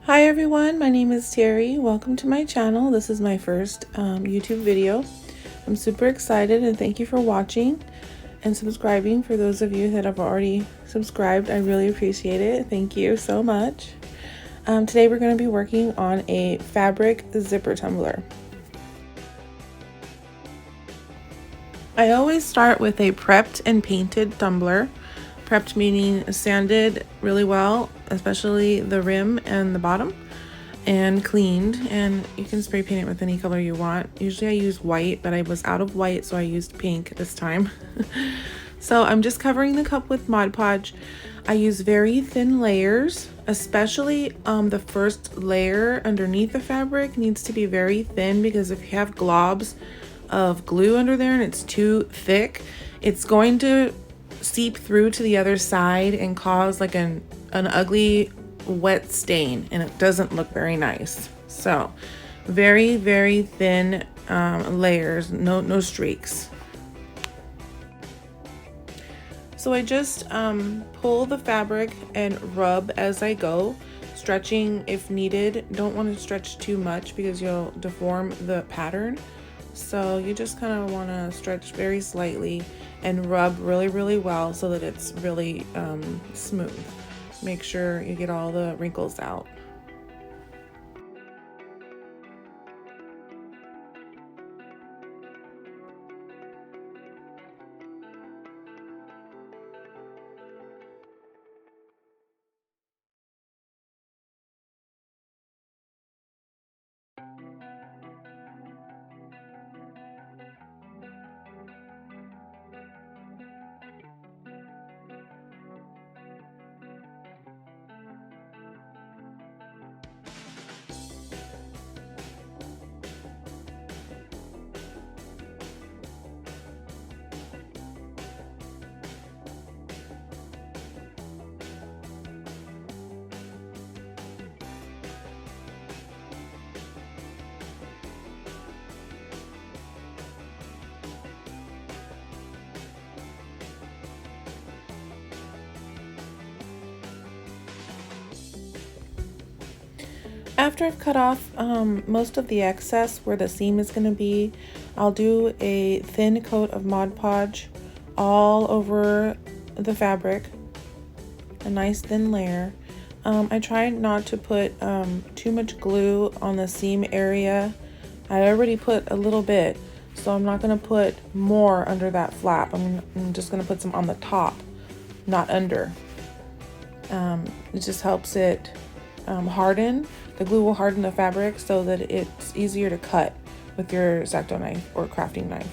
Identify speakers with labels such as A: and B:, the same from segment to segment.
A: Hi everyone, my name is Terry. Welcome to my channel. This is my first YouTube video. I'm super excited and thank you for watching and subscribing. For those of you that have already subscribed, I really appreciate it. Thank you so much. Today we're going to be working on a fabric zipper tumbler. I always start with a prepped and painted tumbler. Prepped meaning sanded really well, especially the rim and the bottom, and cleaned, and you can spray paint it with any color you want. Usually I use white, but I was out of white, so I used pink this time. So I'm just covering the cup with Mod Podge. I use very thin layers, especially the first layer underneath the fabric needs to be very thin, because if you have globs of glue under there and it's too thick, it's going to seep through to the other side and cause like an ugly wet stain, and it doesn't look very nice. So very thin layers, no streaks. So I just pull the fabric and rub as I go, stretching if needed. Don't want to stretch too much because you'll deform the pattern. So you just kind of want to stretch very slightly and rub really well so that it's really smooth. Make sure you get all the wrinkles out. After I've cut off most of the excess where the seam is going to be, I'll do a thin coat of Mod Podge all over the fabric, a nice thin layer. I try not to put too much glue on the seam area. I already put a little bit, so I'm not going to put more under that flap. I'm just going to put some on the top, not under. It just helps it harden. The glue will harden the fabric so that it's easier to cut with your X-Acto knife or crafting knife.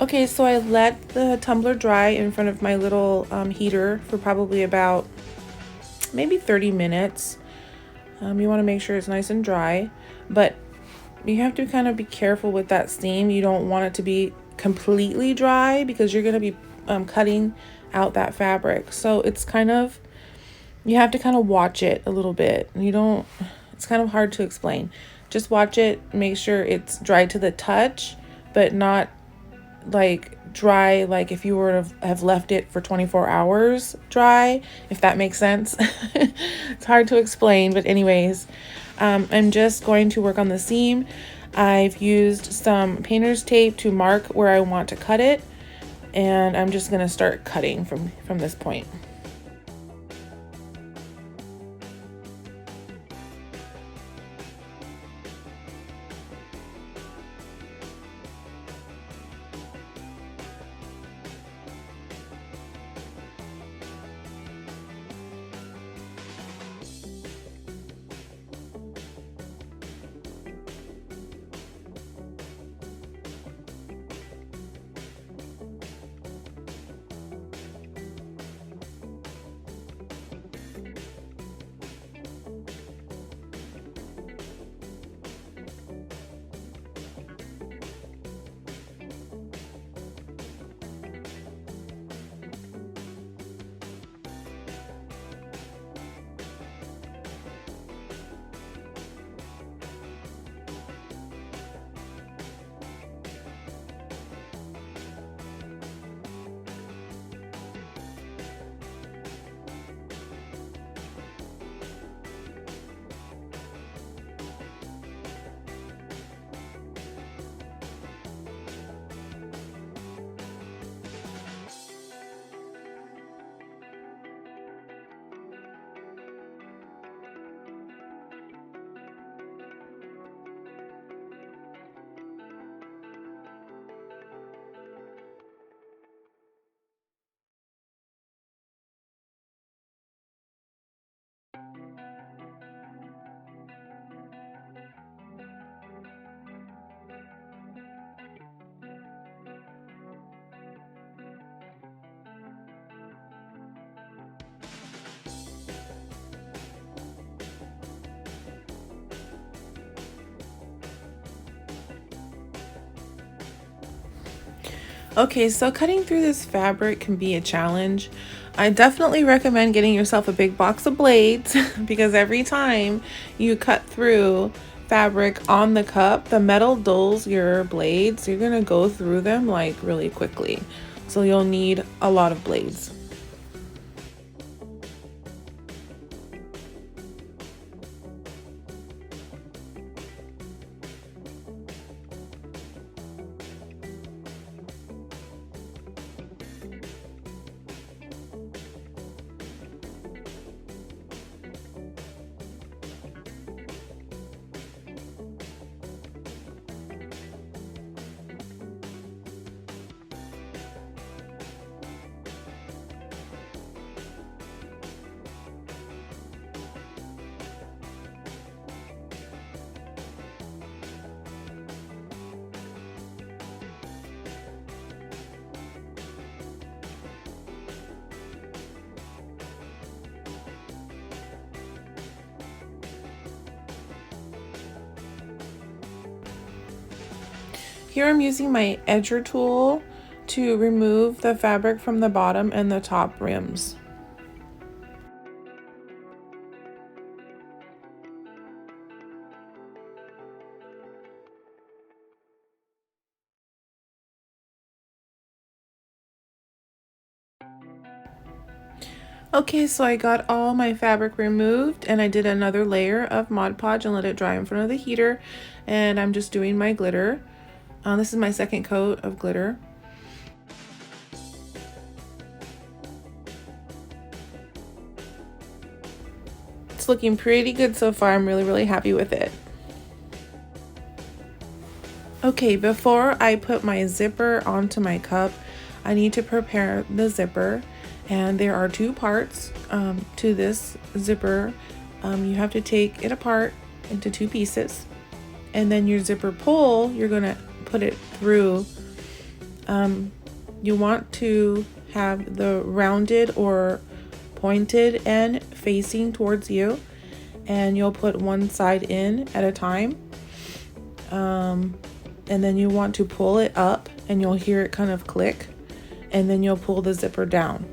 A: Okay, so I let the tumbler dry in front of my little heater for probably about maybe 30 minutes. You want to make sure it's nice and dry, but you have to kind of be careful with that steam. You don't want it to be completely dry because you're going to be cutting out that fabric. So it's kind of, you have to kind of watch it a little bit. It's kind of hard to explain. Just watch it, make sure it's dry to the touch, but not like dry like if you were to have left it for 24 hours dry, if that makes sense. It's hard to explain, but anyways, I'm just going to work on the seam. I've used some painter's tape to mark where I want to cut it, and I'm just going to start cutting from this point. Okay, so cutting through this fabric can be a challenge. I definitely recommend getting yourself a big box of blades because every time you cut through fabric on the cup, the metal dulls your blades. You're gonna go through them like really quickly. So you'll need a lot of blades. Here I'm using my edger tool to remove the fabric from the bottom and the top rims. Okay, so I got all my fabric removed and I did another layer of Mod Podge and let it dry in front of the heater. And I'm just doing my glitter. This is my second coat of glitter. It's looking pretty good so far. I'm really happy with it. Okay, before I put my zipper onto my cup, I need to prepare the zipper. And there are two parts to this zipper. You have to take it apart into two pieces. And then your zipper pull, you're gonna put it through. You want to have the rounded or pointed end facing towards you, and you'll put one side in at a time. And then you want to pull it up and you'll hear it kind of click, and then you'll pull the zipper down.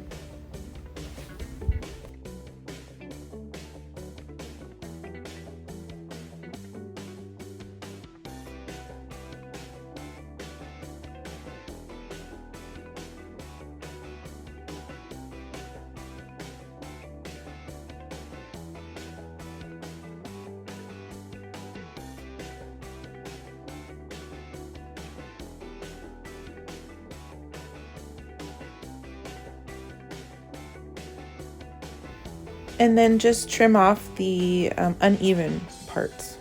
A: And then just trim off the uneven parts.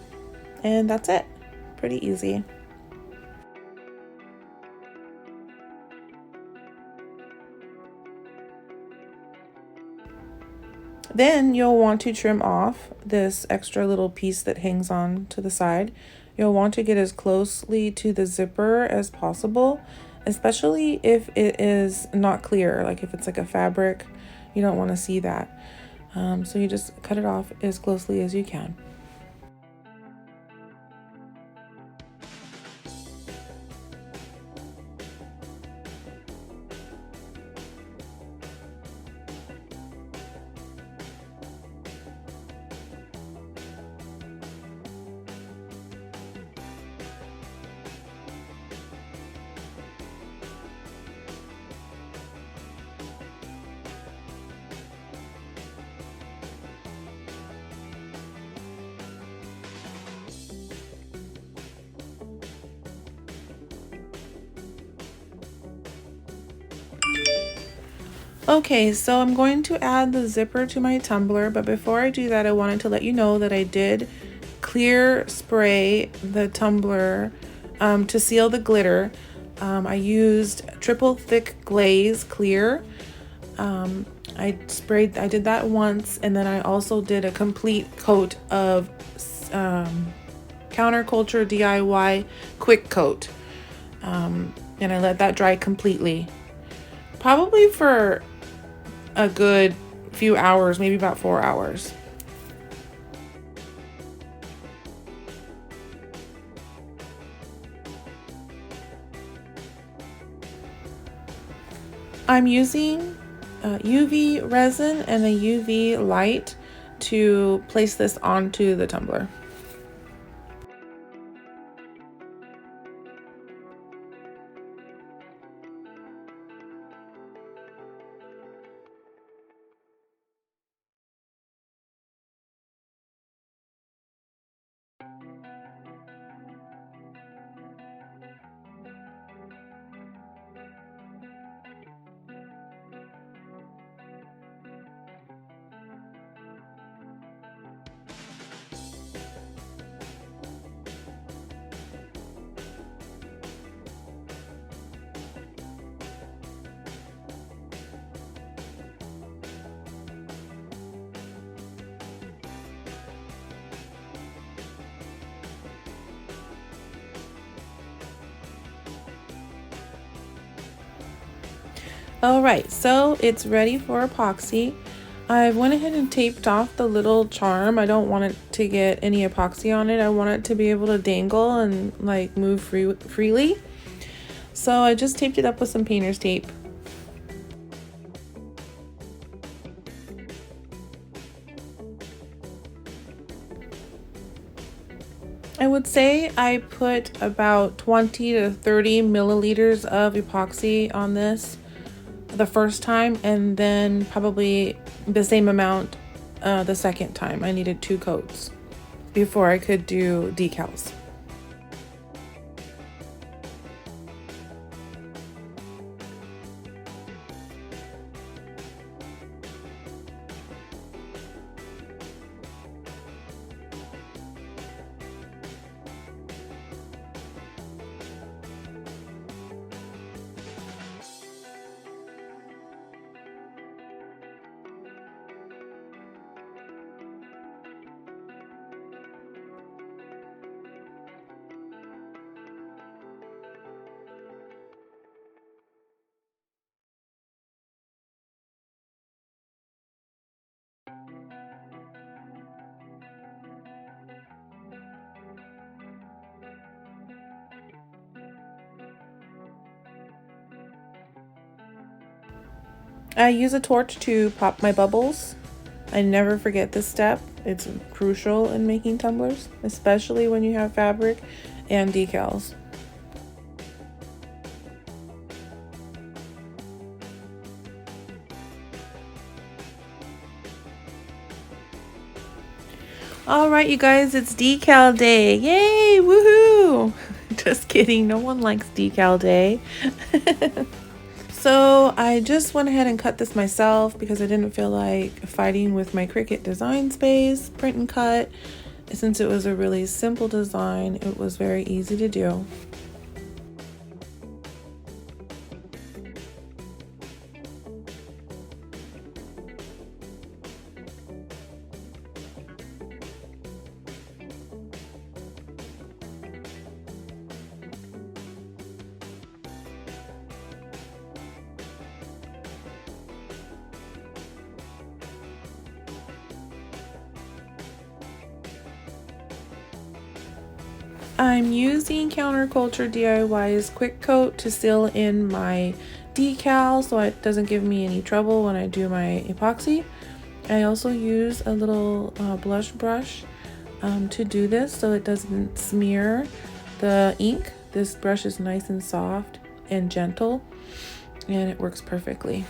A: And that's it. Pretty easy. Then you'll want to trim off this extra little piece that hangs on to the side. You'll want to get as closely to the zipper as possible, especially if it is not clear, like if it's like a fabric, you don't want to see that. So you just cut it off as closely as you can. Okay, so I'm going to add the zipper to my tumbler, but before I do that, I wanted to let you know that I did clear spray the tumbler to seal the glitter. I used triple thick glaze clear. I did that once, and then I also did a complete coat of Counterculture DIY quick coat. And I let that dry completely. Probably for a good few hours, maybe about 4 hours. I'm using UV resin and a UV light to place this onto the tumbler. Alright, so it's ready for epoxy. I went ahead and taped off the little charm. I don't want it to get any epoxy on it. I want it to be able to dangle and like move freely. So I just taped it up with some painter's tape. I would say I put about 20 to 30 milliliters of epoxy on this the first time, and then probably the same amount the second time. I needed 2 coats before I could do decals. I use a torch to pop my bubbles. I never forget this step. It's crucial in making tumblers, especially when you have fabric and decals. All right, you guys, it's decal day. Yay, woohoo! Just kidding, no one likes decal day. So I just went ahead and cut this myself because I didn't feel like fighting with my Cricut Design Space print and cut. Since it was a really simple design, it was very easy to do. I'm using Counterculture DIY's Quick Coat to seal in my decal so it doesn't give me any trouble when I do my epoxy. I also use a little blush brush to do this so it doesn't smear the ink. This brush is nice and soft and gentle, and it works perfectly.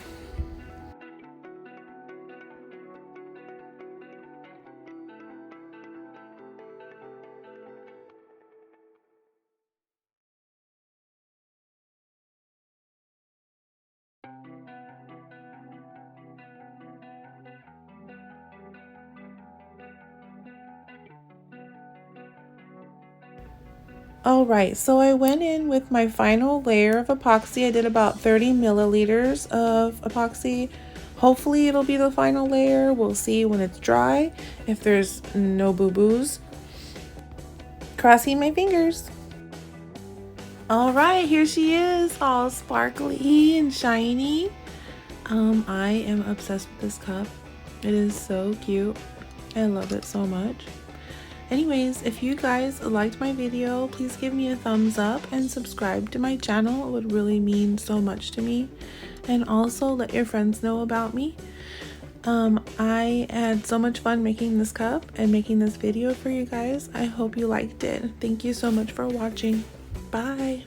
A: Alright, so I went in with my final layer of epoxy. I did about 30 milliliters of epoxy. Hopefully it'll be the final layer. We'll see when it's dry, if there's no boo-boos. Crossing my fingers. Alright, here she is, all sparkly and shiny. I am obsessed with this cup. It is so cute. I love it so much. Anyways, if you guys liked my video, please give me a thumbs up and subscribe to my channel. It would really mean so much to me. and also let your friends know about me. I had so much fun making this cup and making this video for you guys. I hope you liked it. Thank you so much for watching. Bye.